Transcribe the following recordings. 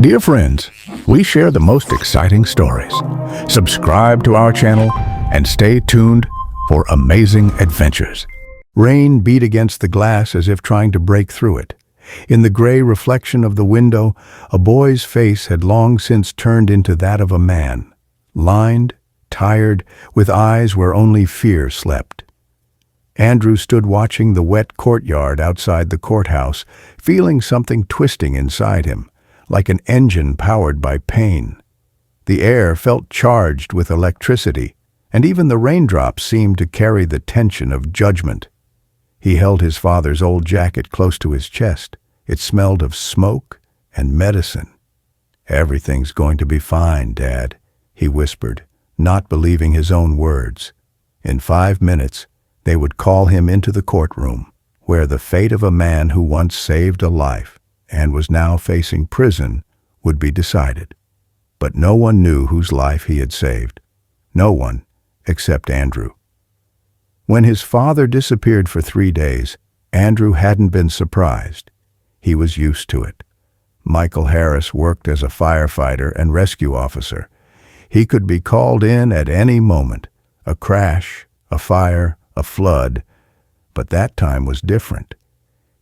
Dear friends, we share the most exciting stories. Subscribe to our channel and stay tuned for amazing adventures. Rain beat against the glass as if trying to break through it. In the gray reflection of the window, a boy's face had long since turned into that of a man, lined, tired, with eyes where only fear slept. Andrew stood watching the wet courtyard outside the courthouse, feeling something twisting inside him, like an engine powered by pain. The air felt charged with electricity, and even the raindrops seemed to carry the tension of judgment. He held his father's old jacket close to his chest. It smelled of smoke and medicine. "Everything's going to be fine, Dad," he whispered, not believing his own words. In 5 minutes, they would call him into the courtroom, where the fate of a man who once saved a life and was now facing prison would be decided. But no one knew whose life he had saved. No one except Andrew. When his father disappeared for 3 days, Andrew hadn't been surprised. He was used to it. Michael Harris worked as a firefighter and rescue officer. He could be called in at any moment. A crash, a fire, a flood. But that time was different.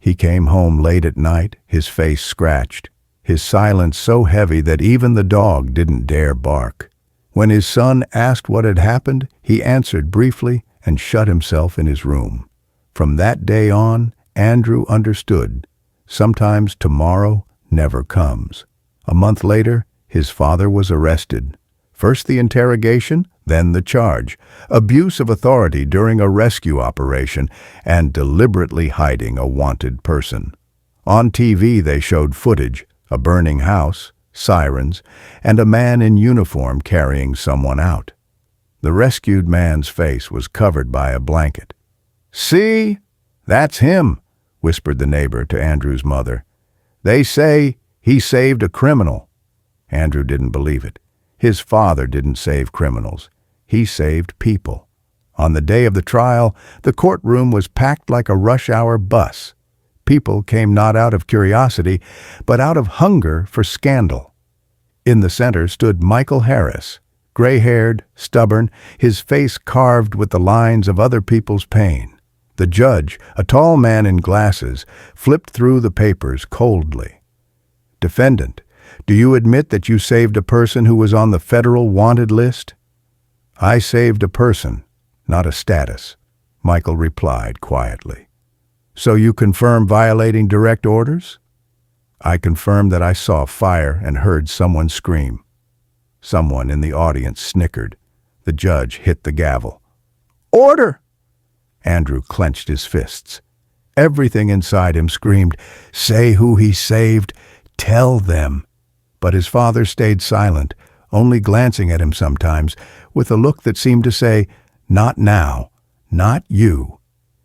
He came home late at night, his face scratched, his silence so heavy that even the dog didn't dare bark. When his son asked what had happened, he answered briefly and shut himself in his room. From that day on, Andrew understood. Sometimes tomorrow never comes. A month later, his father was arrested. First the interrogation, then the charge. Abuse of authority during a rescue operation and deliberately hiding a wanted person. On TV they showed footage, a burning house, sirens, and a man in uniform carrying someone out. The rescued man's face was covered by a blanket. "See? That's him," whispered the neighbor to Andrew's mother. "They say he saved a criminal." Andrew didn't believe it. His father didn't save criminals. He saved people. On the day of the trial, the courtroom was packed like a rush-hour bus. People came not out of curiosity, but out of hunger for scandal. In the center stood Michael Harris, gray-haired, stubborn, his face carved with the lines of other people's pain. The judge, a tall man in glasses, flipped through the papers coldly. "Defendant, do you admit that you saved a person who was on the federal wanted list?" "I saved a person, not a status," Michael replied quietly. "So you confirm violating direct orders?" "I confirm that I saw fire and heard someone scream." Someone in the audience snickered. The judge hit the gavel. "Order!" Andrew clenched his fists. Everything inside him screamed, "Say who he saved. Tell them." But his father stayed silent, only glancing at him sometimes, with a look that seemed to say, "Not now, not you."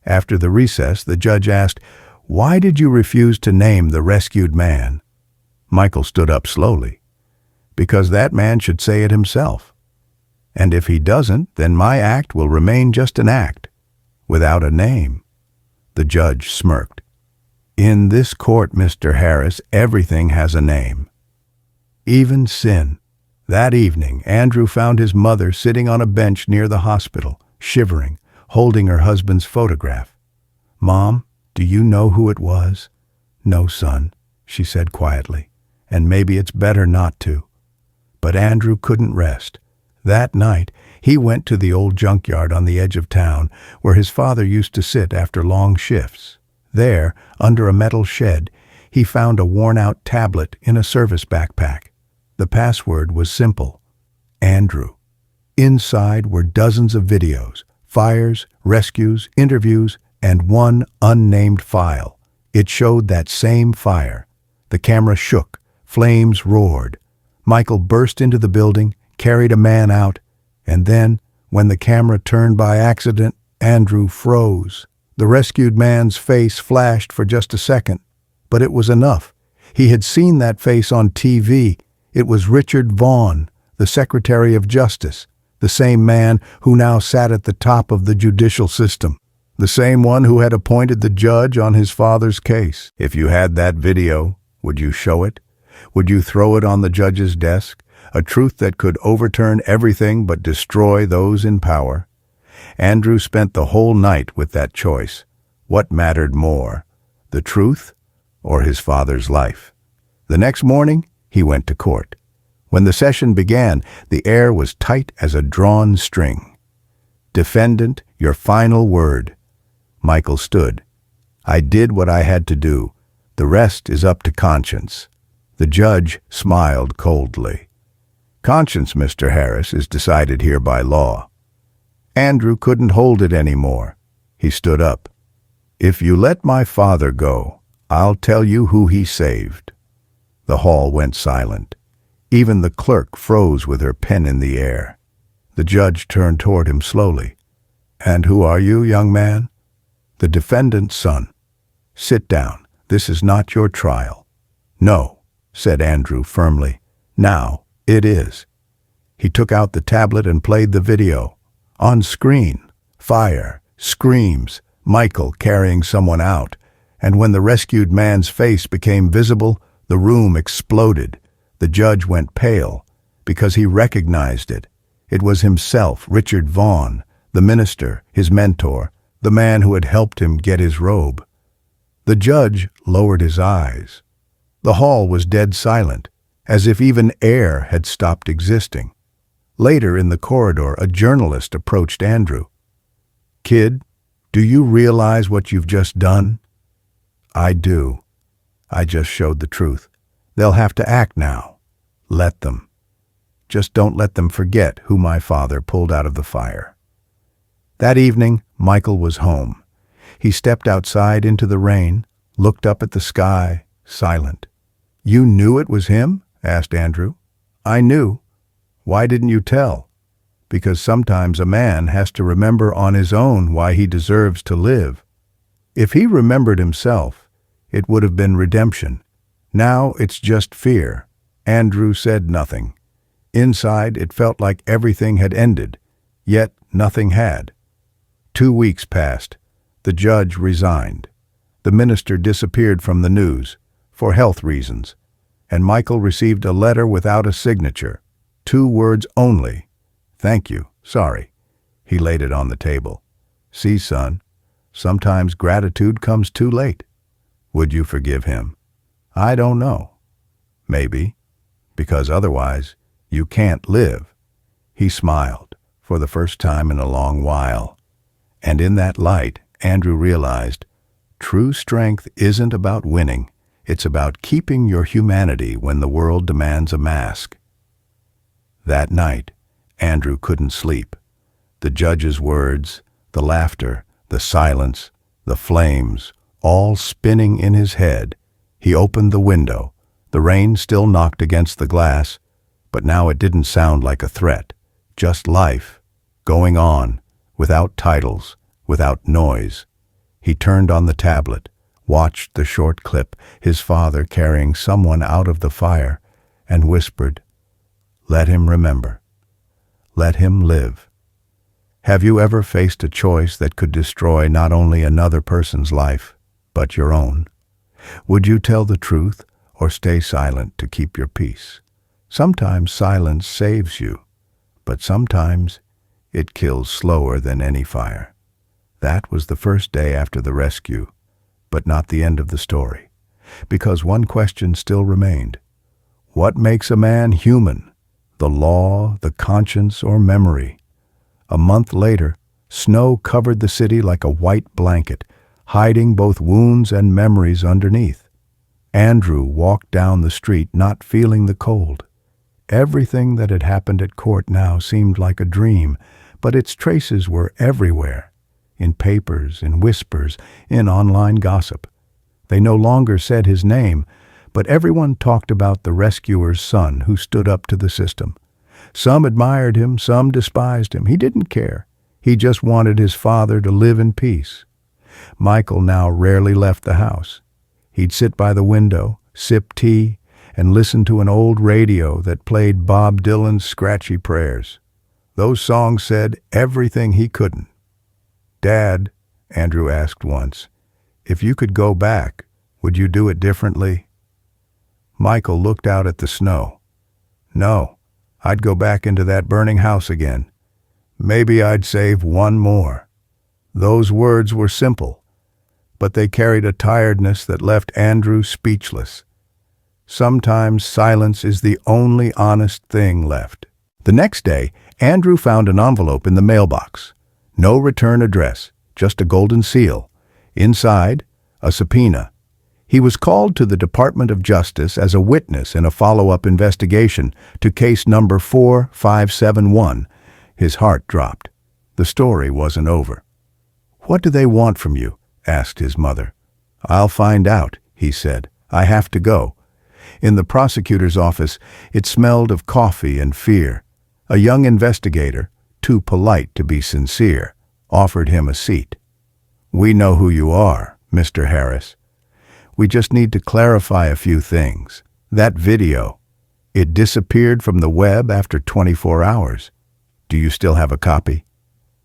After the recess, the judge asked, "Why did you refuse to name the rescued man?" Michael stood up slowly. "Because that man should say it himself. And if he doesn't, then my act will remain just an act, without a name." The judge smirked. "In this court, Mr. Harris, everything has a name. Even sin." That evening, Andrew found his mother sitting on a bench near the hospital, shivering, holding her husband's photograph. "Mom, do you know who it was?" "No, son," she said quietly, "and maybe it's better not to." But Andrew couldn't rest. That night, he went to the old junkyard on the edge of town, where his father used to sit after long shifts. There, under a metal shed, he found a worn-out tablet in a service backpack. The password was simple: Andrew. Inside were dozens of videos, fires, rescues, interviews, and one unnamed file. It showed that same fire. The camera shook, flames roared. Michael burst into the building, carried a man out, and then, when the camera turned by accident, Andrew froze. The rescued man's face flashed for just a second, but it was enough. He had seen that face on TV. It was Richard Vaughn, the Secretary of Justice, the same man who now sat at the top of the judicial system, the same one who had appointed the judge on his father's case. "If you had that video, would you show it? Would you throw it on the judge's desk? A truth that could overturn everything but destroy those in power? Andrew spent the whole night with that choice. What mattered more, the truth or his father's life? The next morning, he went to court. When the session began, the air was tight as a drawn string. "Defendant, your final word." Michael stood. "I did what I had to do. The rest is up to conscience." The judge smiled coldly. "Conscience, Mr. Harris, is decided here by law." Andrew couldn't hold it anymore. He stood up. "If you let my father go, I'll tell you who he saved." The hall went silent. Even the clerk froze with her pen in the air. The judge turned toward him slowly. "And who are you, young man?" "The defendant's son." "Sit down. This is not your trial." "No," said Andrew firmly. "Now it is." He took out the tablet and played the video. On screen, fire, screams, Michael carrying someone out, and when the rescued man's face became visible, the room exploded. The judge went pale, because he recognized it. It was himself, Richard Vaughn, the minister, his mentor, the man who had helped him get his robe. The judge lowered his eyes. The hall was dead silent, as if even air had stopped existing. Later in the corridor, a journalist approached Andrew. "Kid, do you realize what you've just done?" "I do. I just showed the truth. They'll have to act now. Let them. Just don't let them forget who my father pulled out of the fire." That evening, Michael was home. He stepped outside into the rain, looked up at the sky, silent. "You knew it was him?" asked Andrew. "I knew." "Why didn't you tell?" "Because sometimes a man has to remember on his own why he deserves to live." If he remembered himself, it would have been redemption. Now it's just fear. Andrew said nothing. Inside, it felt like everything had ended, yet nothing had. 2 weeks passed. The judge resigned. The minister disappeared from the news, for health reasons, and Michael received a letter without a signature. 2 words only. "Thank you, sorry." He laid it on the table. "See, son, sometimes gratitude comes too late." "Would you forgive him?" "I don't know." "Maybe, because otherwise you can't live." He smiled, for the first time in a long while. And in that light, Andrew realized, true strength isn't about winning. It's about keeping your humanity when the world demands a mask. That night, Andrew couldn't sleep. The judge's words, the laughter, the silence, the flames, all spinning in his head. He opened the window. The rain still knocked against the glass, but now it didn't sound like a threat. Just life, going on, without titles, without noise. He turned on the tablet, watched the short clip, his father carrying someone out of the fire, and whispered, "Let him remember. Let him live." Have you ever faced a choice that could destroy not only another person's life, but your own? Would you tell the truth or stay silent to keep your peace? Sometimes silence saves you, but sometimes it kills slower than any fire. That was the first day after the rescue, but not the end of the story, because one question still remained. What makes a man human? The law, the conscience, or memory? A month later, snow covered the city like a white blanket, hiding both wounds and memories underneath. Andrew walked down the street not feeling the cold. Everything that had happened at court now seemed like a dream, but its traces were everywhere, in papers, in whispers, in online gossip. They no longer said his name, but everyone talked about the rescuer's son who stood up to the system. Some admired him, some despised him. He didn't care. He just wanted his father to live in peace. Michael now rarely left the house. He'd sit by the window, sip tea, and listen to an old radio that played Bob Dylan's scratchy prayers. Those songs said everything he couldn't. "Dad," Andrew asked once, "if you could go back, would you do it differently?" Michael looked out at the snow. No, I'd go back into that burning house again. Maybe I'd save one more. Those words were simple, but they carried a tiredness that left Andrew speechless. Sometimes silence is the only honest thing left. The next day, Andrew found an envelope in the mailbox. No return address, just a golden seal. Inside, a subpoena. He was called to the Department of Justice as a witness in a follow-up investigation to case number 4571. His heart dropped. The story wasn't over. "What do they want from you?" asked his mother. "I'll find out," he said. "I have to go." In the prosecutor's office, it smelled of coffee and fear. A young investigator, too polite to be sincere, offered him a seat. "We know who you are, Mr. Harris. We just need to clarify a few things. That video, it disappeared from the web after 24 hours. Do you still have a copy?"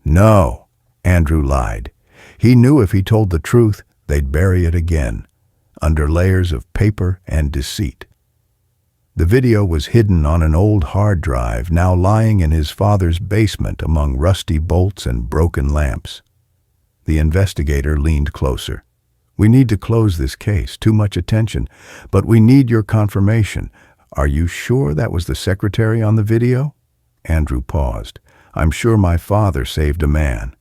"No," Andrew lied. He knew if he told the truth, they'd bury it again, under layers of paper and deceit. The video was hidden on an old hard drive, now lying in his father's basement among rusty bolts and broken lamps. The investigator leaned closer. "We need to close this case. Too much attention. But we need your confirmation. Are you sure that was the secretary on the video?" Andrew paused. "I'm sure my father saved a man.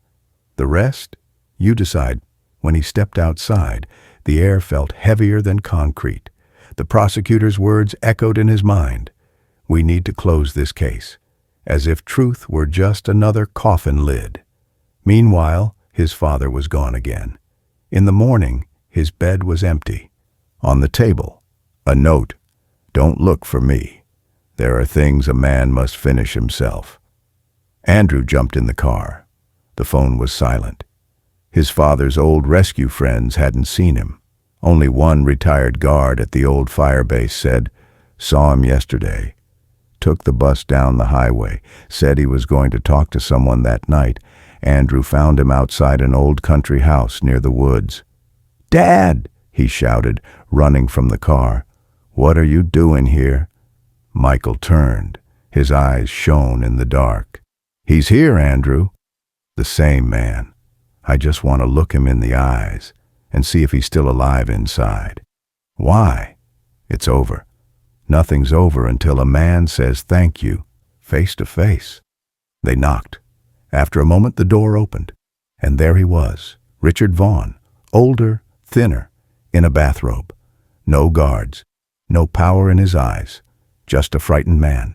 The rest? You decide." When he stepped outside, the air felt heavier than concrete. The prosecutor's words echoed in his mind. "We need to close this case," as if truth were just another coffin lid. Meanwhile, his father was gone again. In the morning, his bed was empty. On the table, a note. "Don't look for me. There are things a man must finish himself." Andrew jumped in the car. The phone was silent. His father's old rescue friends hadn't seen him. Only one retired guard at the old fire base said, "Saw him yesterday. Took the bus down the highway. Said he was going to talk to someone that night. Andrew found him outside an old country house near the woods." "Dad!" he shouted, running from the car. "What are you doing here?" Michael turned. His eyes shone in the dark. "He's here, Andrew." "The same man. I just want to look him in the eyes and see if he's still alive inside." "Why?" "It's over. Nothing's over until a man says thank you, face to face." They knocked. After a moment, the door opened, and there he was, Richard Vaughn, older, thinner, in a bathrobe. No guards, no power in his eyes, just a frightened man.